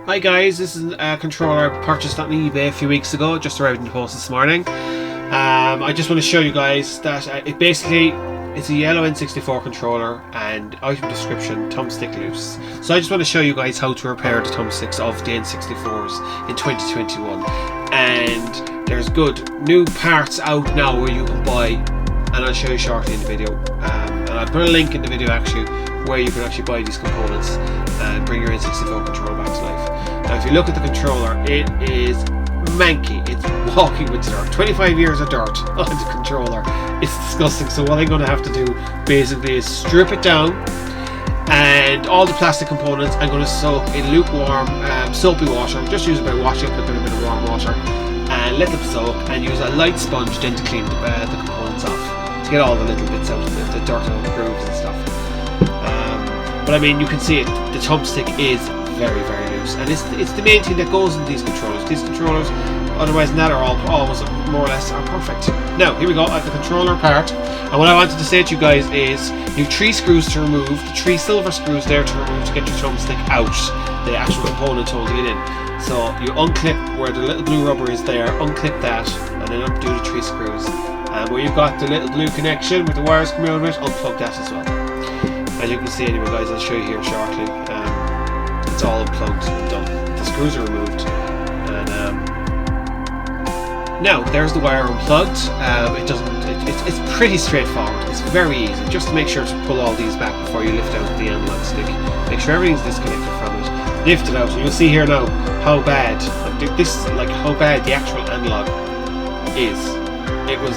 Hi guys, this is a controller I purchased on eBay a few weeks ago, just arrived in the post this morning. I just want to show you guys that it's a yellow N64 controller and item description thumbstick loose. So I just want to show you guys how to repair the thumbsticks of the N64s in 2021. And there's good new parts out now where you can buy, and I'll show you shortly in the video. And I'll put a link in the video actually where you can actually buy these components and bring your N64 controller back to life. Now if you look at the controller, it is manky, it's walking with dirt. 25 years of dirt on the controller. It's disgusting. So what I'm going to have to do basically is strip it down, and all the plastic components I'm going to soak in lukewarm soapy water. Just use about washing up with a bit of warm water and let them soak, and use a light sponge then to clean the components off, to get all the little bits out of the dirt and all the grooves and stuff. But I mean, you can see it, the thumbstick is very, very loose, and it's the main thing that goes in these controllers. These controllers, otherwise than that, are all almost more or less are perfect. Now here we go at the controller part, and what I wanted to say to you guys is you have 3 screws to remove, the 3 silver screws there to remove to get your thumbstick out, the actual component holding it in. So you unclip where the little blue rubber is there, unclip that, and then undo the 3 screws. And where you've got the little blue connection with the wires coming out of it, unplug that as well. As you can see anyway guys, I'll show you here shortly. It's all unplugged and done. The screws are removed. And now there's the wire unplugged. It's pretty straightforward. It's very easy. Just to make sure to pull all these back before you lift out the analog stick. Make sure everything's disconnected from it. Lift it out, and you'll see here now how bad how bad the actual analog is.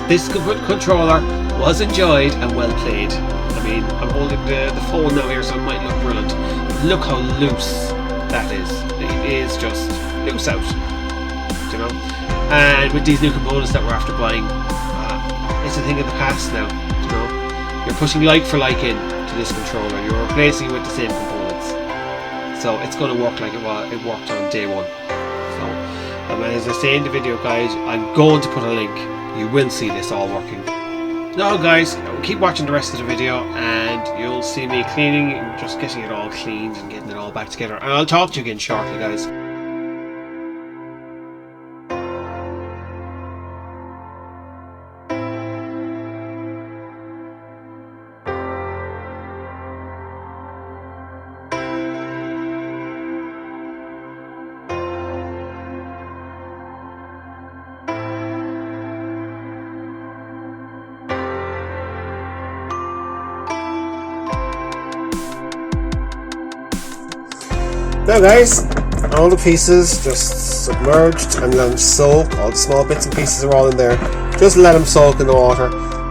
This controller was enjoyed and well played. I mean, I'm holding the phone now here, so it might look brilliant. Look how loose that is. It is just loose out, you know. And with these new components that we're after buying, it's a thing of the past now. You know, you're pushing like for like in to this controller. You're replacing it with the same components, so it's going to work like it worked on day one. So, as I say in the video, guys, I'm going to put a link. You will see this all working. Now guys, keep watching the rest of the video and you'll see me cleaning and just getting it all cleaned and getting it all back together. And I'll talk to you again shortly, guys. Now guys, all the pieces just submerged and let them soak. All the small bits and pieces are all in there. Just let them soak in the water,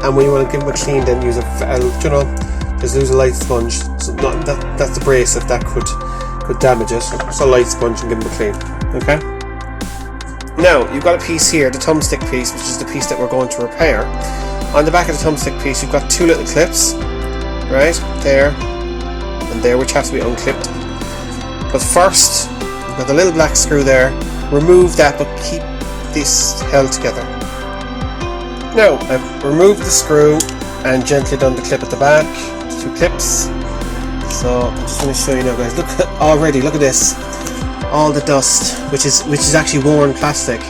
and when you want to give them a clean, then use just use a light sponge. So that's abrasive, that could damage it. So a light sponge and give them a clean. Okay. Now you've got a piece here, the thumbstick piece, which is the piece that we're going to repair. On the back of the thumbstick piece, you've got 2 little clips, right there and there, which have to be unclipped. But first, you've got the little black screw there. Remove that, but keep this held together. Now, I've removed the screw and gently done the clip at the back. 2 clips. So I'm just going to show you now, guys. Look at this. All the dust, which is actually worn plastic,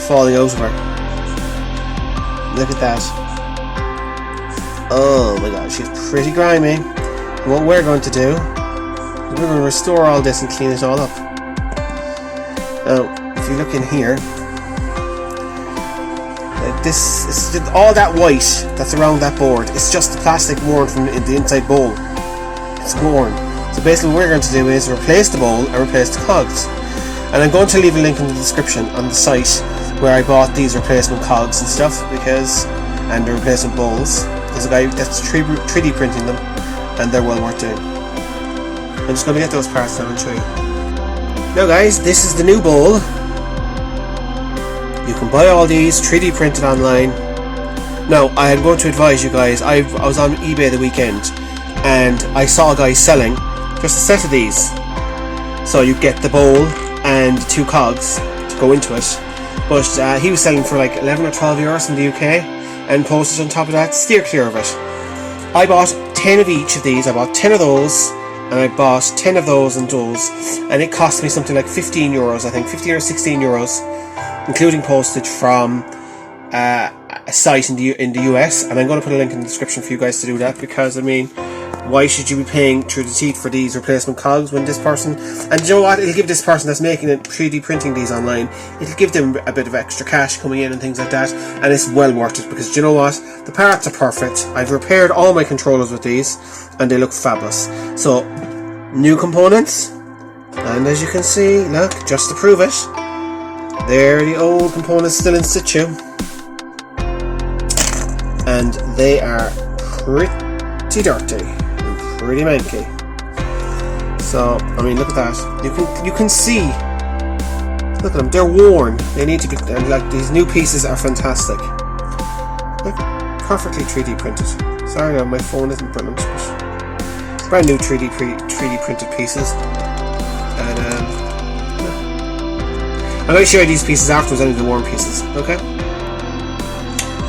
falling out of her. Look at that. Oh my god, she's pretty grimy. And what we're going to do, we're going to restore all this and clean it all up. Now, if you look in here, this is all that white that's around that board. It's just the plastic worn from the inside bowl. It's worn. So basically, what we're going to do is replace the bowl and replace the cogs. And I'm going to leave a link in the description on the site where I bought these replacement cogs and stuff, and the replacement bowls. There's a guy that's 3D printing them, and they're well worth doing. I'm just going to get those parts now and show you. Now guys, this is the new bowl. You can buy all these 3D printed online. Now, I am going to advise you guys, I was on eBay the weekend and I saw a guy selling just a set of these. So you get the bowl and 2 cogs to go into it. But he was selling for like 11 or 12 euros in the UK, and postage on top of that. Steer clear of it. I bought 10 of each of these. I bought 10 of those, and I bought 10 of those and those, and it cost me something like 15 euros, I think, 15 or 16 euros, including postage from a site in the US, and I'm going to put a link in the description for you guys to do that, because I mean, why should you be paying through the teeth for these replacement cogs when this person, and you know what, it'll give this person that's making it, 3D printing these online, it'll give them a bit of extra cash coming in and things like that, and it's well worth it, because you know what, the parts are perfect. I've repaired all my controllers with these and they look fabulous. So new components, and as you can see, look, just to prove it, there are the old components still in situ, and they are pretty dirty. Pretty manky. So I mean, look at that. You can see. Look at them. They're worn. They need to be. And like, these new pieces are fantastic. Look, perfectly 3D printed. Sorry, no, my phone isn't brilliant. But brand new 3D printed pieces. And I'm going to show you these pieces afterwards. Only the worn pieces. Okay.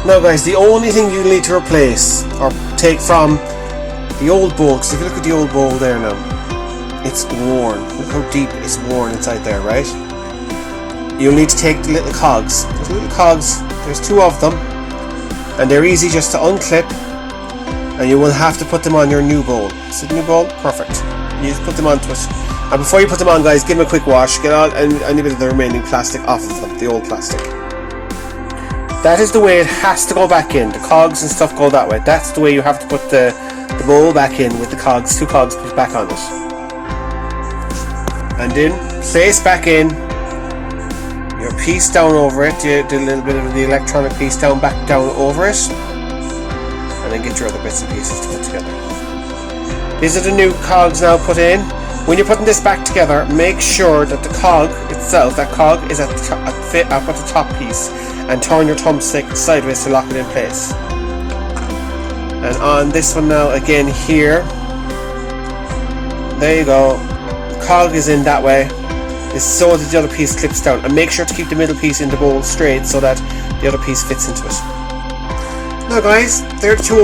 Now, guys, the only thing you need to replace or take from the old bowl, because if you look at the old bowl there now, it's worn. Look how deep it's worn inside there, right? You'll need to take the little cogs. There's little cogs, there's 2 of them, and they're easy just to unclip, and you will have to put them on your new bowl. Is it new bowl? Perfect. You just put them onto it. And before you put them on, guys, give them a quick wash. Get all any bit of the remaining plastic off of them, the old plastic. That is the way it has to go back in. The cogs and stuff go that way. That's the way you have to put the bowl back in, with the cogs, 2 cogs put back on it. And then place back in your piece down over it, do a little bit of the electronic piece back down over it, and then get your other bits and pieces to put together. These are the new cogs now put in. When you're putting this back together, make sure that the cog itself, that cog is at the top piece, and turn your thumbstick sideways to lock it in place. And on this one now, again here, there you go, the cog is in that way, is so that the other piece clips down, and make sure to keep the middle piece in the bowl straight so that the other piece fits into it. Now guys, they're the 2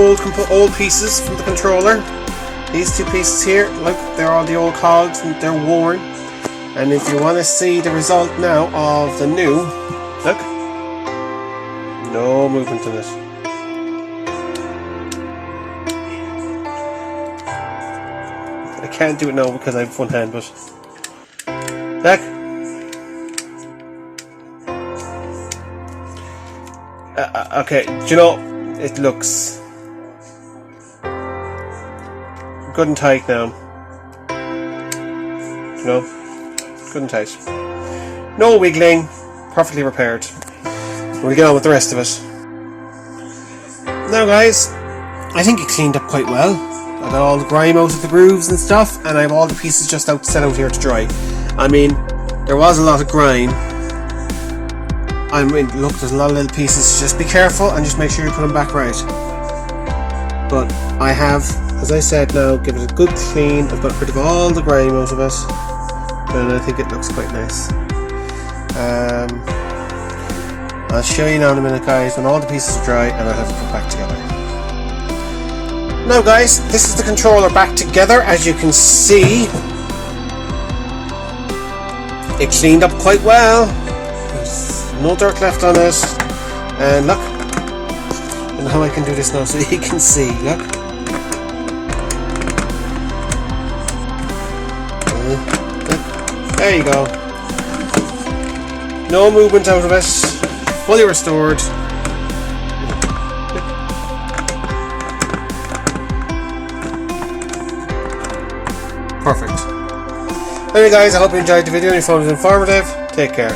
old pieces from the controller. These 2 pieces here, look, they're all the old cogs and they're worn. And if you want to see the result now of the new, look, no movement in it. I can't do it now because I have one hand, but look. Okay, do you know, it looks good and tight now. You know, good and tight. No wiggling, perfectly repaired. We'll get on with the rest of it. Now guys, I think it cleaned up quite well. I got all the grime out of the grooves and stuff, and I have all the pieces just set out here to dry. I mean, there was a lot of grime. I mean, look, there's a lot of little pieces, so just be careful and just make sure you put them back right. But I have, as I said now, give it a good clean. I've got rid of all the grime out of it, and I think it looks quite nice. I'll show you now in a minute, guys, when all the pieces are dry, and I'll have it put back together. Now guys, this is the controller back together. As you can see, it cleaned up quite well. There's no dirt left on it. And look, and how I can do this now so you can see, look. There you go. No movement out of it. Fully restored. Perfect. Anyway guys, I hope you enjoyed the video and you found it informative. Take care.